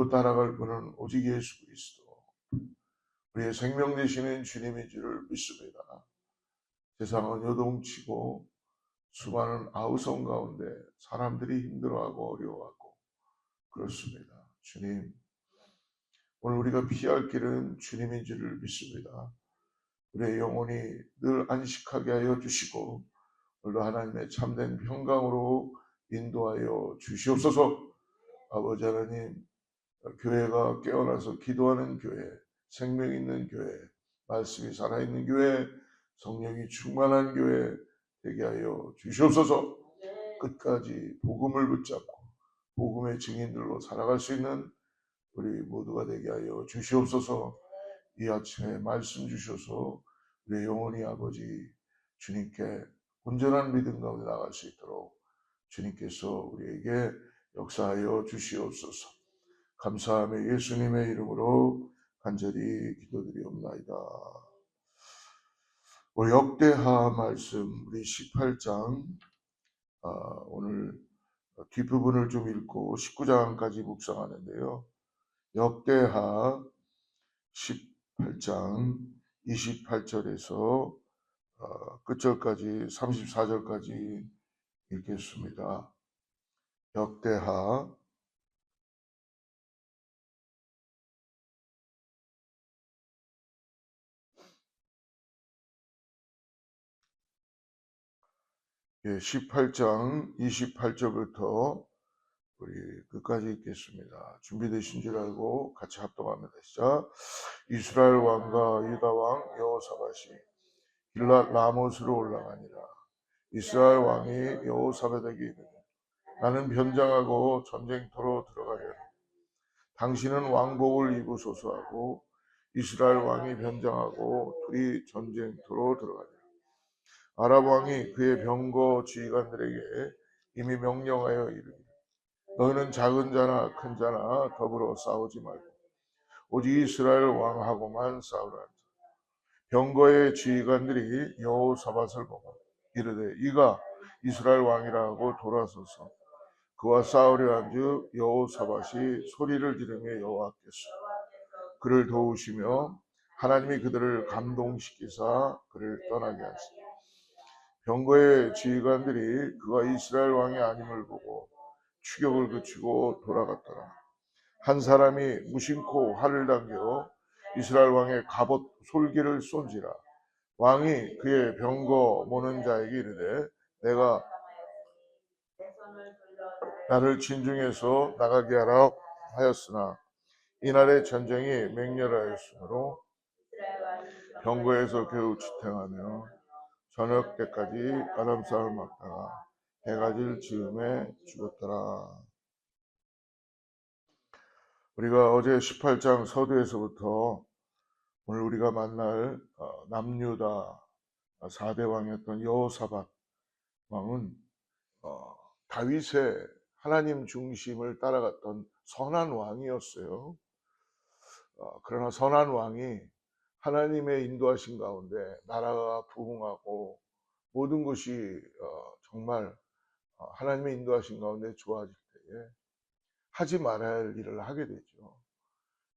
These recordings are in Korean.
믿고 따라갈 분은 오직 예수 그리스도, 우리의 생명 되시는 주님인 줄을 믿습니다. 세상은 요동치고 수많은 아우성 가운데 사람들이 힘들어하고 어려워하고 그렇습니다. 주님, 오늘 우리가 피할 길은 주님인 줄을 믿습니다. 우리의 영혼이 늘 안식하게 하여 주시고 오늘도 하나님의 참된 평강으로 인도하여 주시옵소서. 아버지 하나님, 교회가 깨어나서 기도하는 교회, 생명 있는 교회, 말씀이 살아있는 교회, 성령이 충만한 교회 되게 하여 주시옵소서. 끝까지 복음을 붙잡고 복음의 증인들로 살아갈 수 있는 우리 모두가 되게 하여 주시옵소서. 이 아침에 말씀 주셔서 우리의 영혼이 아버지 주님께 온전한 믿음 가운데 나갈 수 있도록 주님께서 우리에게 역사하여 주시옵소서. 감사하며 예수님의 이름으로 간절히 기도드리옵나이다. 우리 역대하 말씀, 우리 18장 오늘 뒷부분을 좀 읽고 19장까지 묵상하는데요. 역대하 18장 28절에서 끝절까지 34절까지 읽겠습니다. 역대하 18장 28절부터 우리 끝까지 읽겠습니다. 준비되신 줄 알고 같이 합동합니다. 시작. 이스라엘 왕과 유다 왕 여호사밧이 길랏 라못으로 올라가니라. 이스라엘 왕이 여호사밧에게 이르되 나는 변장하고 전쟁터로 들어가려니 당신은 왕복을 입으소서 하고 이스라엘 왕이 변장하고 둘이 전쟁터로 들어가니라. 아랍 왕이 그의 병거 지휘관들에게 이미 명령하여 이르기를 너희는 작은 자나 큰 자나 더불어 싸우지 말고 오직 이스라엘 왕하고만 싸우라. 병거의 지휘관들이 여호사밧을 보고 이르되 이가 이스라엘 왕이라 하고 돌아서서 그와 싸우려 한즉 여호사밧이 소리를 지르며 여호와께서 그를 도우시며 하나님이 그들을 감동시키사 그를 떠나게 하시니 병거의 지휘관들이 그가 이스라엘 왕이 아님을 보고 추격을 그치고 돌아갔더라. 한 사람이 무심코 활을 당겨 이스라엘 왕의 갑옷 솔기를 쏜지라. 왕이 그의 병거 모는 자에게 이르되 내가 나를 진중에서 나가게 하라 하였으나 이날의 전쟁이 맹렬하였으므로 병거에서 겨우 지탱하며 저녁 때까지 아람 싸움을 막다가 해가 질 즈음에 죽었더라. 우리가 어제 18장 서두에서부터 오늘 우리가 만날 남유다 4대 왕이었던 여호사밧 왕은 다윗의 하나님 중심을 따라갔던 선한 왕이었어요. 그러나 선한 왕이 하나님의 인도하신 가운데 나라가 부흥하고 모든 것이 정말 하나님의 인도하신 가운데 좋아질 때에 하지 말아야 할 일을 하게 되죠.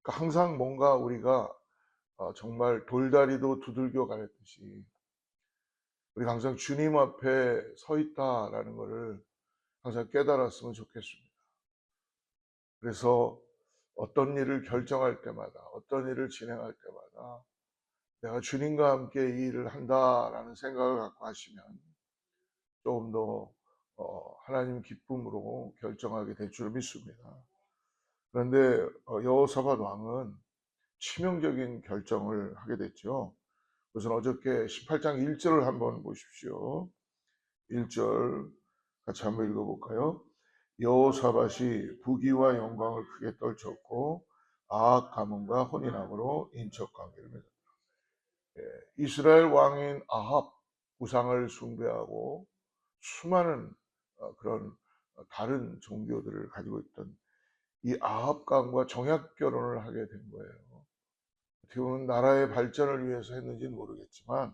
그러니까 항상 뭔가 우리가 정말 돌다리도 두들겨 가듯이 우리가 항상 주님 앞에 서 있다라는 것을 항상 깨달았으면 좋겠습니다. 그래서 어떤 일을 결정할 때마다 어떤 일을 진행할 때마다 내가 주님과 함께 이 일을 한다라는 생각을 갖고 하시면 조금 더 하나님 기쁨으로 결정하게 될 줄 믿습니다. 그런데 여호사밧 왕은 치명적인 결정을 하게 됐죠. 우선 어저께 18장 1절을 한번 보십시오. 1절 같이 한번 읽어볼까요? 여호사밧이 부귀와 영광을 크게 떨쳤고 아합 가문과 혼인함으로 인척관계를 맺었다. 이스라엘 왕인 아합 우상을 숭배하고 수많은 그런 다른 종교들을 가지고 있던 이 아합강과 정약 결혼을 하게 된 거예요. 어떻게 보면 나라의 발전을 위해서 했는지는 모르겠지만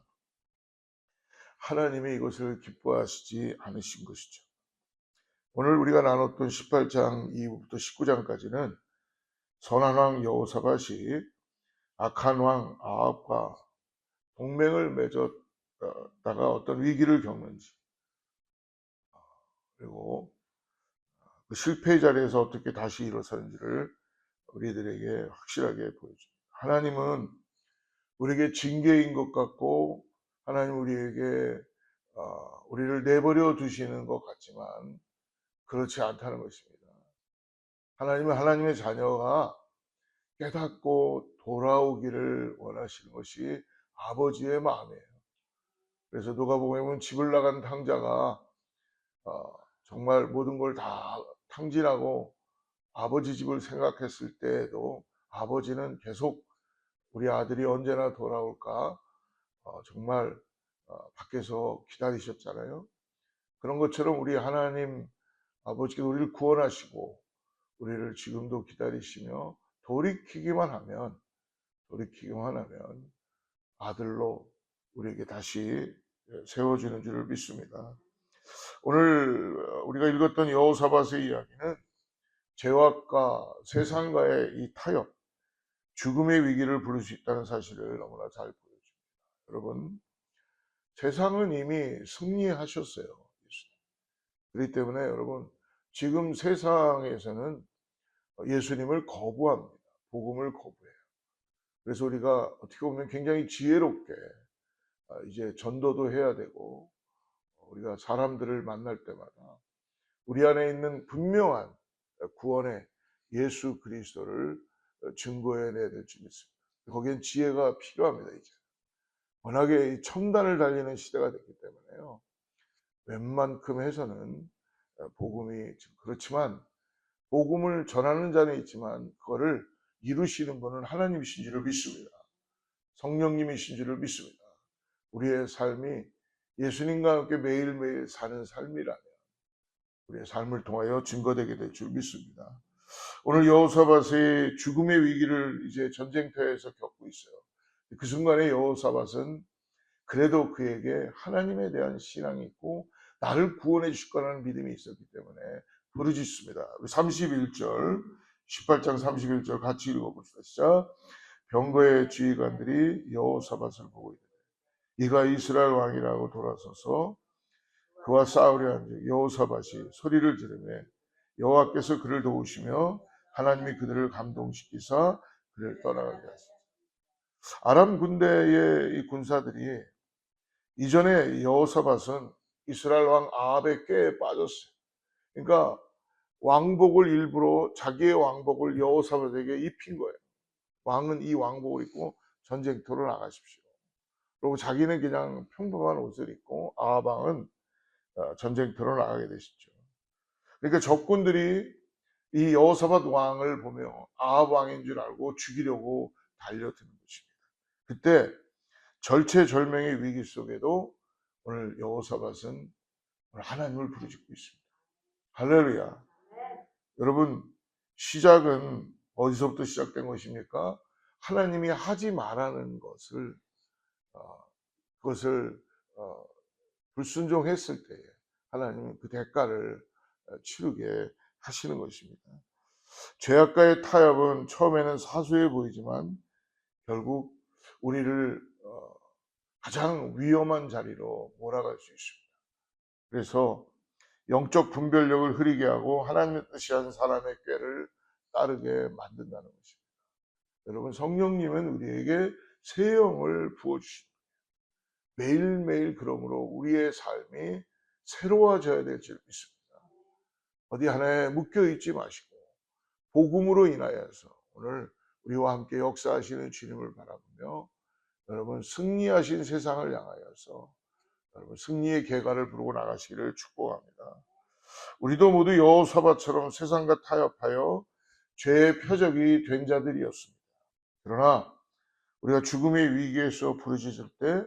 하나님이 이것을 기뻐하시지 않으신 것이죠. 오늘 우리가 나눴던 18장 이후부터 19장까지는 선한 왕 여호사밧이 악한 왕 아합과 동맹을 맺었다가 어떤 위기를 겪는지, 그리고 그 실패의 자리에서 어떻게 다시 일어서는지를 우리들에게 확실하게 보여줍니다. 하나님은 우리에게 징계인 것 같고, 하나님 우리에게 우리를 내버려 두시는 것 같지만 그렇지 않다는 것입니다. 하나님은 하나님의 자녀가 깨닫고 돌아오기를 원하시는 것이 아버지의 마음이에요. 그래서 누가복음에 보면 집을 나간 탕자가 정말 모든 걸 다 탕진하고 아버지 집을 생각했을 때에도 아버지는 계속 우리 아들이 언제나 돌아올까 정말 밖에서 기다리셨잖아요. 그런 것처럼 우리 하나님 아버지께서 우리를 구원하시고 우리를 지금도 기다리시며 돌이키기만 하면 아들로 우리에게 다시 세워지는 줄을 믿습니다. 오늘 우리가 읽었던 여호사밧의 이야기는 죄악과 세상과의 이 타협, 죽음의 위기를 부를 수 있다는 사실을 너무나 잘 보여줍니다. 여러분, 세상은 이미 승리하셨어요. 그렇기 때문에 여러분, 지금 세상에서는 예수님을 거부합니다. 복음을 거부해요. 그래서 우리가 어떻게 보면 굉장히 지혜롭게 이제 전도도 해야 되고, 우리가 사람들을 만날 때마다 우리 안에 있는 분명한 구원의 예수 그리스도를 증거해내야 될 줄 믿습니다. 거기엔 지혜가 필요합니다. 이제 워낙에 첨단을 달리는 시대가 됐기 때문에요. 웬만큼 해서는 복음이 그렇지만 복음을 전하는 자는 있지만 그거를 이루시는 분은 하나님이신 줄을 믿습니다. 성령님이신 줄을 믿습니다. 우리의 삶이 예수님과 함께 매일매일 사는 삶이라면 우리의 삶을 통하여 증거되게 될 줄 믿습니다. 오늘 여호사밧의 죽음의 위기를 이제 전쟁터에서 겪고 있어요. 그 순간에 여호사밧은 그래도 그에게 하나님에 대한 신앙이 있고 나를 구원해 주실 거라는 믿음이 있었기 때문에 부르짖습니다. 31절, 18장 31절 같이 읽어봅시다. 시작. 병거의 지휘관들이 여호사밧을 보고 있는데 이가 이스라엘 왕이라고 돌아서서 그와 싸우려 한즉 여호사밧이 소리를 지르며 여호와께서 그를 도우시며 하나님이 그들을 감동시키사 그를 떠나가게 하셨습니다. 아람 군대의 이 군사들이 이전에 여호사밧은 이스라엘 왕 아합의 꾀에 빠졌어요. 그러니까 왕복을 일부러 자기의 왕복을 여호사밧에게 입힌 거예요. 왕은 이 왕복을 입고 전쟁터로 나가십시오. 그리고 자기는 그냥 평범한 옷을 입고 아합 왕은 전쟁터로 나가게 되시죠. 그러니까 적군들이 이 여호사밧 왕을 보며 아합 왕인 줄 알고 죽이려고 달려드는 것입니다. 그때 절체절명의 위기 속에도 오늘 여호사밧은 하나님을 부르짖고 있습니다. 할렐루야. 여러분, 시작은 어디서부터 시작된 것입니까? 하나님이 하지 말라는 그것을 불순종했을 때에 하나님은 그 대가를 치르게 하시는 것입니다. 죄악과의 타협은 처음에는 사소해 보이지만 결국 우리를 가장 위험한 자리로 몰아갈 수 있습니다. 그래서 영적 분별력을 흐리게 하고 하나님의 뜻이 한 사람의 꾀를 따르게 만든다는 것입니다. 여러분, 성령님은 우리에게 새 영을 부어주십니다. 매일매일 그러므로 우리의 삶이 새로워져야 될 줄 믿습니다. 어디 하나에 묶여있지 마시고 복음으로 인하여서 오늘 우리와 함께 역사하시는 주님을 바라보며 여러분 승리하신 세상을 향하여서 여러분 승리의 계가를 부르고 나가시기를 축복합니다. 우리도 모두 여호사밧처럼 세상과 타협하여 죄의 표적이 된 자들이었습니다. 그러나 우리가 죽음의 위기에서 부르짖을 때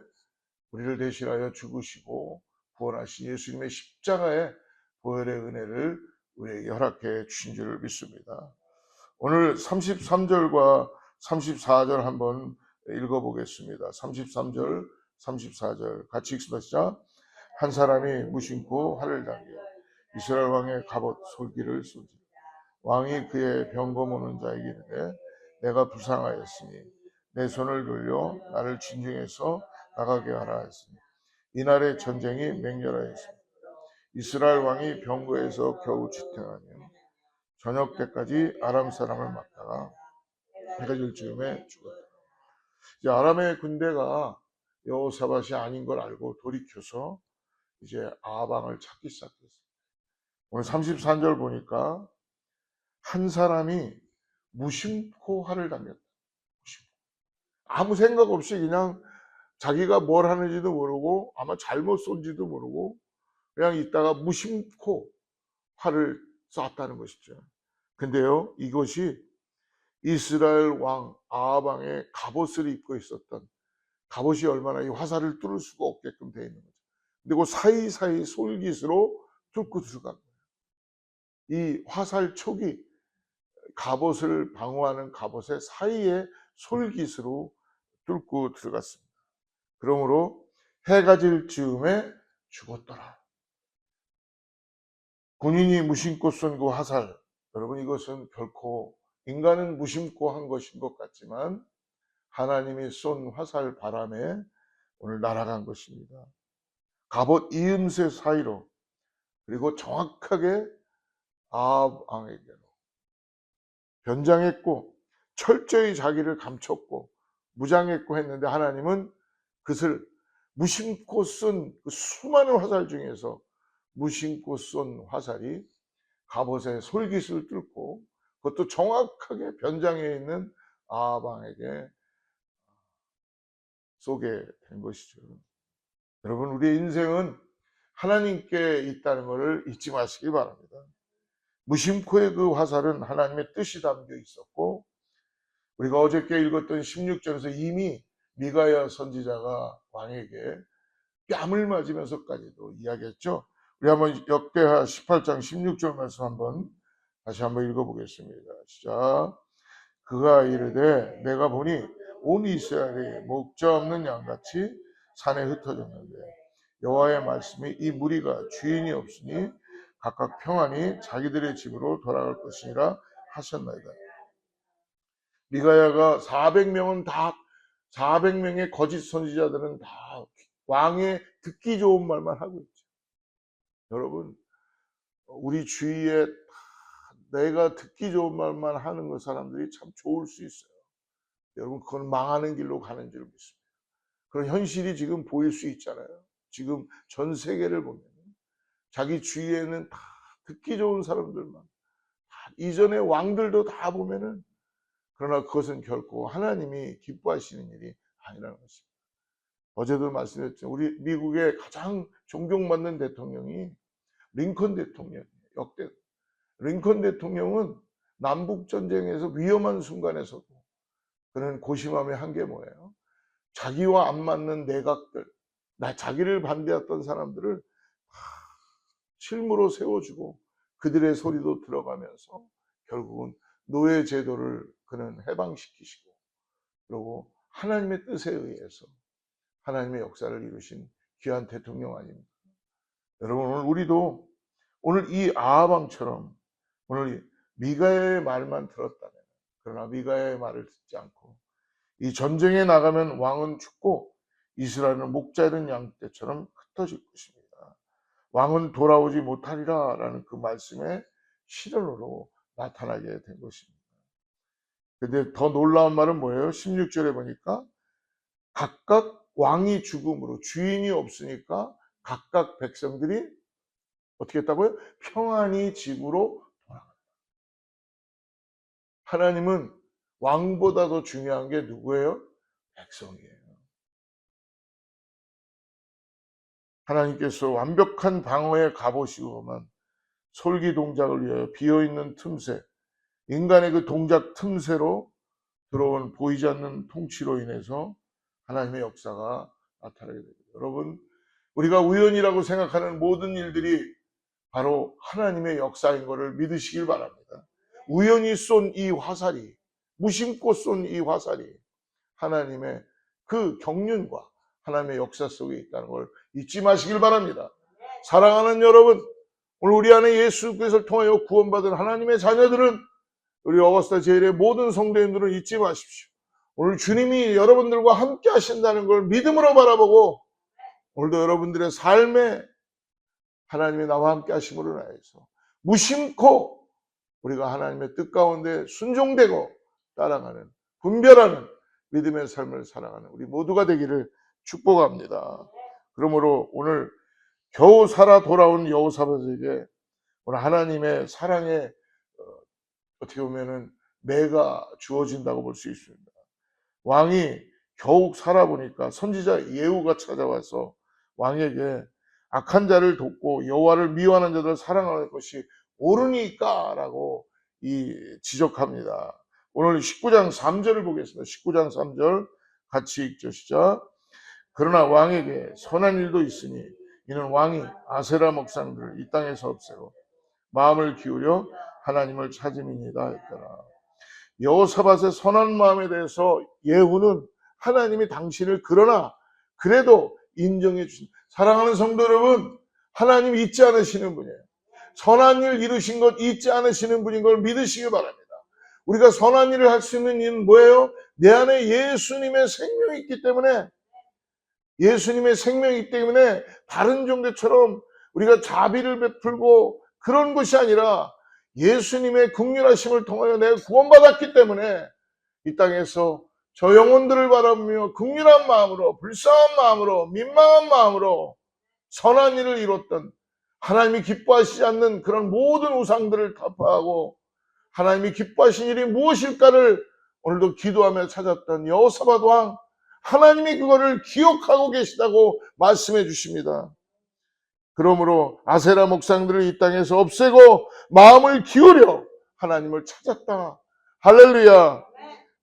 우리를 대신하여 죽으시고 구원하신 예수님의 십자가의 보혈의 은혜를 우리에게 허락해 주신 줄을 믿습니다. 오늘 33절과 34절 한번 읽어보겠습니다. 33절, 34절 같이 읽습니다. 한 사람이 무심코 활을 당겨 이스라엘 왕의 갑옷 솔기를 쏘지 왕이 그의 병거 모는 자에게 이르되 내가 부상하였으니 내 손을 돌려 나를 진중해서 나가게 하라 하였으니 이날의 전쟁이 맹렬하였습니다. 이스라엘 왕이 병거에서 겨우 지탱하며 저녁 때까지 아람 사람을 막다가 해가 질 즈음에 죽었다. 이제 아람의 군대가 여호사밧이 아닌 걸 알고 돌이켜서 이제 아방을 찾기 시작했어요. 오늘 33절 보니까 한 사람이 무심코 활을 당겼다. 아무 생각 없이 그냥 자기가 뭘 하는지도 모르고 아마 잘못 쏜지도 모르고 그냥 있다가 무심코 활을 쐈다는 것이죠. 근데요, 이것이 이스라엘 왕 아합왕의 갑옷을 입고 있었던, 갑옷이 얼마나 이 화살을 뚫을 수가 없게끔 되어 있는 거죠. 근데 그 사이사이 솔깃으로 뚫고 들어간 거예요. 이 화살 촉이 갑옷을 방어하는 갑옷의 사이에 솔깃으로 뚫고 들어갔습니다. 그러므로 해가 질 즈음에 죽었더라. 군인이 무심코 쏜 그 화살, 여러분 이것은 결코 인간은 무심코 한 것인 것 같지만 하나님이 쏜 화살 바람에 오늘 날아간 것입니다. 갑옷 이음새 사이로, 그리고 정확하게 아합 왕에게로 변장했고 철저히 자기를 감췄고 무장했고 했는데 하나님은 그것을 무심코 쏜 그 수많은 화살 중에서 무심코 쏜 화살이 갑옷의 솔깃을 뚫고 그것도 정확하게 변장해 있는 아합 왕에게 쏘게 된 것이죠. 여러분, 우리의 인생은 하나님께 있다는 것을 잊지 마시기 바랍니다. 무심코의 그 화살은 하나님의 뜻이 담겨 있었고, 우리가 어저께 읽었던 16절에서 이미 미가야 선지자가 왕에게 뺨을 맞으면서까지도 이야기했죠. 우리 한번 역대하 18장 16절 말씀 다시 한번 읽어보겠습니다. 시작. 그가 이르되 내가 보니 온 이스라엘이 목자 없는 양같이 산에 흩어졌는데 여호와의 말씀이 이 무리가 주인이 없으니 각각 평안히 자기들의 집으로 돌아갈 것이니라 하셨나이다. 미가야가 400명의 거짓 선지자들은 다 왕의 듣기 좋은 말만 하고 있죠. 여러분, 우리 주위에 내가 듣기 좋은 말만 하는 그 사람들이 참 좋을 수 있어요. 여러분, 그건 망하는 길로 가는 줄 믿습니다. 그런 현실이 지금 보일 수 있잖아요. 지금 전 세계를 보면 자기 주위에는 다 듣기 좋은 사람들만, 이전의 왕들도 다 보면은, 그러나 그것은 결코 하나님이 기뻐하시는 일이 아니라는 것입니다. 어제도 말씀드렸죠. 우리 미국의 가장 존경받는 대통령이 링컨 대통령이에요. 역대 링컨 대통령은 남북전쟁에서 위험한 순간에서도 그는 고심함의 한 게 뭐예요? 자기와 안 맞는 내각들, 자기를 반대했던 사람들을 실무로 세워주고 그들의 소리도 들어가면서 결국은 노예 제도를 그는 해방시키시고, 그리고 하나님의 뜻에 의해서 하나님의 역사를 이루신 귀한 대통령 아닙니까? 여러분, 오늘 우리도 오늘 이 아하방처럼 오늘 미가야의 말만 들었다면, 그러나 미가야의 말을 듣지 않고 이 전쟁에 나가면 왕은 죽고 이스라엘은 목자 잃은 양떼처럼 흩어질 것입니다. 왕은 돌아오지 못하리라 라는 그 말씀의 실현으로 나타나게 된 것입니다. 근데 더 놀라운 말은 뭐예요? 16절에 보니까 각각 왕이 죽음으로 주인이 없으니까 각각 백성들이 어떻게 했다고요? 평안히 집으로 돌아간다. 하나님은 왕보다 더 중요한 게 누구예요? 백성이에요. 하나님께서 완벽한 방어에 갑옷이고만 솔기 동작을 위하여 비어있는 틈새, 인간의 그 동작 틈새로 들어온 보이지 않는 통치로 인해서 하나님의 역사가 나타나게 됩니다. 여러분, 우리가 우연이라고 생각하는 모든 일들이 바로 하나님의 역사인 것을 믿으시길 바랍니다. 우연히 쏜 이 화살이, 무심코 쏜 이 화살이 하나님의 그 경륜과 하나님의 역사 속에 있다는 걸 잊지 마시길 바랍니다. 사랑하는 여러분, 오늘 우리 안에 예수 그리스도를 통하여 구원받은 하나님의 자녀들은, 우리 어거스타 제일의 모든 성도님들은 잊지 마십시오. 오늘 주님이 여러분들과 함께 하신다는 걸 믿음으로 바라보고, 오늘도 여러분들의 삶에 하나님이 나와 함께 하심으로 인하여서 무심코 우리가 하나님의 뜻 가운데 순종되고 따라가는, 분별하는 믿음의 삶을 살아가는 우리 모두가 되기를 축복합니다. 그러므로 오늘 겨우 살아 돌아온 여호사밧에게 오늘 하나님의 사랑에 어떻게 보면은 매가 주어진다고 볼 수 있습니다. 왕이 겨우 살아보니까 선지자 예후가 찾아와서 왕에게 악한 자를 돕고 여호와를 미워하는 자들을 사랑하는 것이 옳으니까라고 지적합니다. 오늘 19장 3절을 보겠습니다. 19장 3절 같이 읽죠. 시작. 그러나 왕에게 선한 일도 있으니 이는 왕이 아세라 목상들을 이 땅에서 없애고 마음을 기울여 하나님을 찾음이니이다 했더라. 여호사밧의 선한 마음에 대해서 예후는 하나님이 당신을 그러나 그래도 인정해 주신, 사랑하는 성도 여러분, 하나님이 잊지 않으시는 분이에요. 선한 일 이루신 것 잊지 않으시는 분인 걸 믿으시기 바랍니다. 우리가 선한 일을 할 수 있는 이유는 뭐예요? 내 안에 예수님의 생명이 있기 때문에, 예수님의 생명이 있기 때문에 다른 종교처럼 우리가 자비를 베풀고 그런 것이 아니라 예수님의 긍휼하심을 통하여 내가 구원받았기 때문에 이 땅에서 저 영혼들을 바라보며 긍휼한 마음으로, 불쌍한 마음으로, 민망한 마음으로 선한 일을 이뤘던, 하나님이 기뻐하시지 않는 그런 모든 우상들을 타파하고 하나님이 기뻐하신 일이 무엇일까를 오늘도 기도하며 찾았던 여호사밧 왕, 하나님이 그거를 기억하고 계시다고 말씀해 주십니다. 그러므로 아세라 목상들을 이 땅에서 없애고 마음을 기울여 하나님을 찾았다. 할렐루야.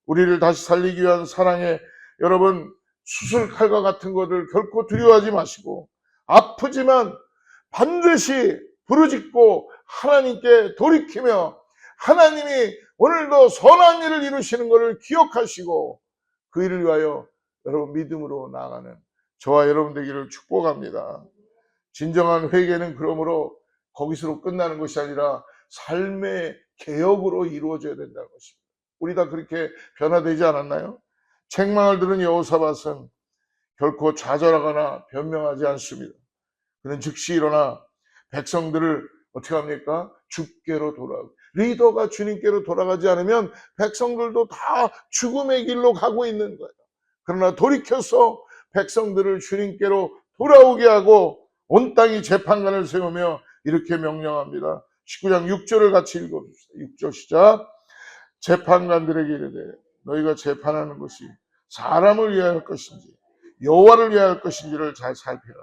우리를 다시 살리기 위한 사랑에, 여러분, 수술칼과 같은 것을 결코 두려워하지 마시고 아프지만 반드시 부르짖고 하나님께 돌이키며 하나님이 오늘도 선한 일을 이루시는 것을 기억하시고 그 일을 위하여 여러분 믿음으로 나아가는 저와 여러분 되기를 축복합니다. 진정한 회개는 그러므로 거기서로 끝나는 것이 아니라 삶의 개혁으로 이루어져야 된다는 것입니다. 우리 다 그렇게 변화되지 않았나요? 책망을 들은 여호사밧은 결코 좌절하거나 변명하지 않습니다. 그는 즉시 일어나 백성들을 어떻게 합니까? 주께로 돌아가고, 리더가 주님께로 돌아가지 않으면 백성들도 다 죽음의 길로 가고 있는 거예요. 그러나 돌이켜서 백성들을 주님께로 돌아오게 하고 온 땅이 재판관을 세우며 이렇게 명령합니다. 19장 6절을 같이 읽어봅시다. 6절 시작. 재판관들에게 이르되 너희가 재판하는 것이 사람을 위하여 할 것인지 여호와를 위하여 할 것인지를 잘 살피라.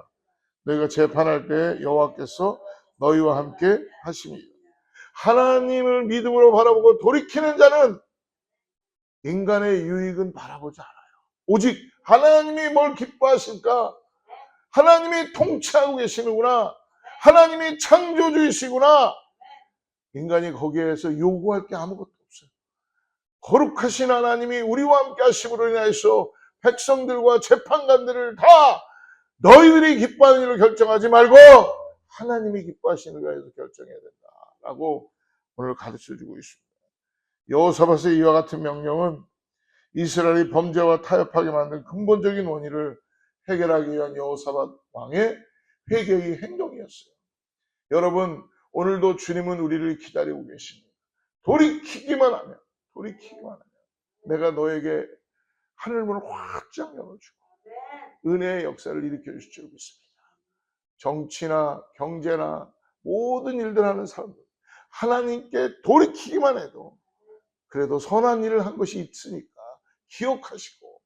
너희가 재판할 때 여호와께서 너희와 함께 하심이라. 하나님을 믿음으로 바라보고 돌이키는 자는 인간의 유익은 바라보지 않아요. 오직 하나님이 뭘 기뻐하실까? 하나님이 통치하고 계시는구나. 하나님이 창조주이시구나. 인간이 거기에서 요구할 게 아무것도 없어요. 거룩하신 하나님이 우리와 함께 하심으로 인하여서 백성들과 재판관들을 다 너희들이 기뻐하는 일을 결정하지 말고 하나님이 기뻐하시는 일을 결정해야 된다라고 오늘 가르쳐주고 있습니다. 여호사밧의 이와 같은 명령은 이스라엘이 범죄와 타협하게 만든 근본적인 원인을 해결하기 위한 여호사밧 왕의 회개의 행동이었어요. 여러분, 오늘도 주님은 우리를 기다리고 계십니다. 돌이키기만 하면 내가 너에게 하늘문을 확장 열어주고 은혜의 역사를 일으켜 주실 줄 믿습니다. 정치나 경제나 모든 일들 하는 사람들, 하나님께 돌이키기만 해도 그래도 선한 일을 한 것이 있으니까 기억하시고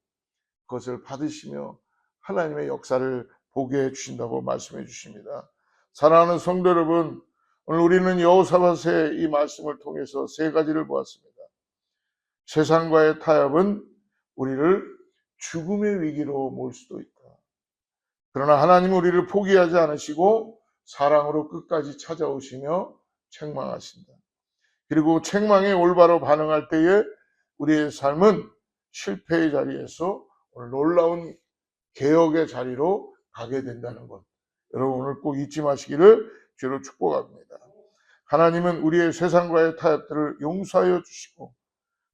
그것을 받으시며 하나님의 역사를 보게 해주신다고 말씀해 주십니다. 사랑하는 성도 여러분, 오늘 우리는 여호사밧의 이 말씀을 통해서 세 가지를 보았습니다. 세상과의 타협은 우리를 죽음의 위기로 몰 수도 있다. 그러나 하나님은 우리를 포기하지 않으시고 사랑으로 끝까지 찾아오시며 책망하신다. 그리고 책망에 올바로 반응할 때에 우리의 삶은 실패의 자리에서 오늘 놀라운 개혁의 자리로 가게 된다는 것, 여러분 오늘 꼭 잊지 마시기를 주로 축복합니다. 하나님은 우리의 세상과의 타협들을 용서하여 주시고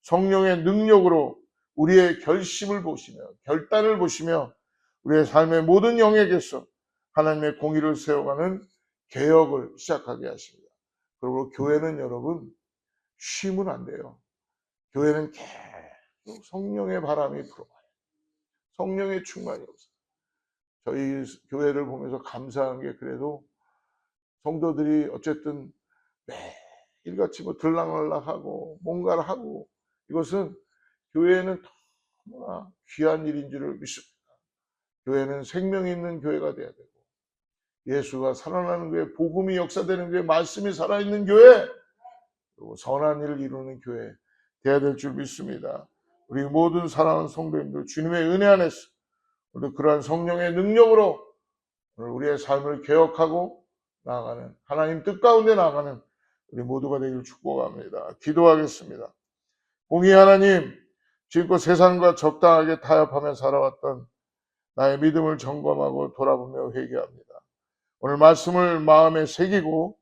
성령의 능력으로 우리의 결심을 보시며 결단을 보시며 우리의 삶의 모든 영역에서 하나님의 공의를 세워가는 개혁을 시작하게 하십니다. 그리고 교회는 여러분 쉬면 안 돼요. 교회는 계속 성령의 바람이 불어와요. 성령의 충만이 없어요. 저희 교회를 보면서 감사한 게 그래도 성도들이 어쨌든 매일같이 뭐 들락날락하고 뭔가를 하고 이것은 교회는 너무나 귀한 일인 줄을 믿습니다. 교회는 생명이 있는 교회가 돼야 되고 예수가 살아나는 교회, 복음이 역사되는 교회, 말씀이 살아있는 교회, 그리고 선한 일을 이루는 교회 돼야 될 줄 믿습니다. 우리 모든 사랑하는 성도님들 주님의 은혜 안에서 우리 그러한 성령의 능력으로 오늘 우리의 삶을 개혁하고 나아가는 하나님 뜻 가운데 나아가는 우리 모두가 되기를 축복합니다. 기도하겠습니다. 공의 하나님, 지금껏 세상과 적당하게 타협하며 살아왔던 나의 믿음을 점검하고 돌아보며 회개합니다. 오늘 말씀을 마음에 새기고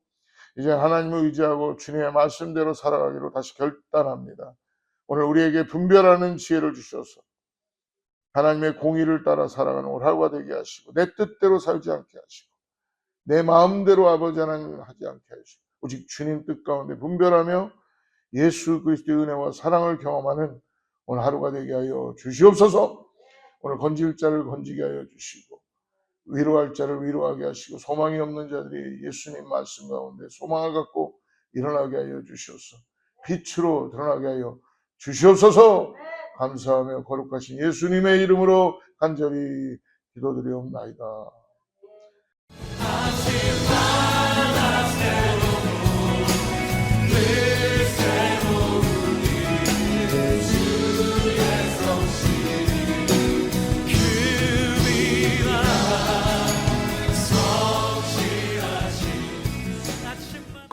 이제 하나님을 의지하고 주님의 말씀대로 살아가기로 다시 결단합니다. 오늘 우리에게 분별하는 지혜를 주셔서 하나님의 공의를 따라 살아가는 오늘 하루가 되게 하시고 내 뜻대로 살지 않게 하시고 내 마음대로 아버지 하나님을 하지 않게 하시고 오직 주님 뜻 가운데 분별하며 예수 그리스도의 은혜와 사랑을 경험하는 오늘 하루가 되게 하여 주시옵소서. 오늘 건질 자를 건지게 하여 주시고 위로할 자를 위로하게 하시고 소망이 없는 자들이 예수님 말씀 가운데 소망을 갖고 일어나게 하여 주시옵소서. 빛으로 드러나게 하여 주시옵소서. 감사하며 거룩하신 예수님의 이름으로 간절히 기도드리옵나이다.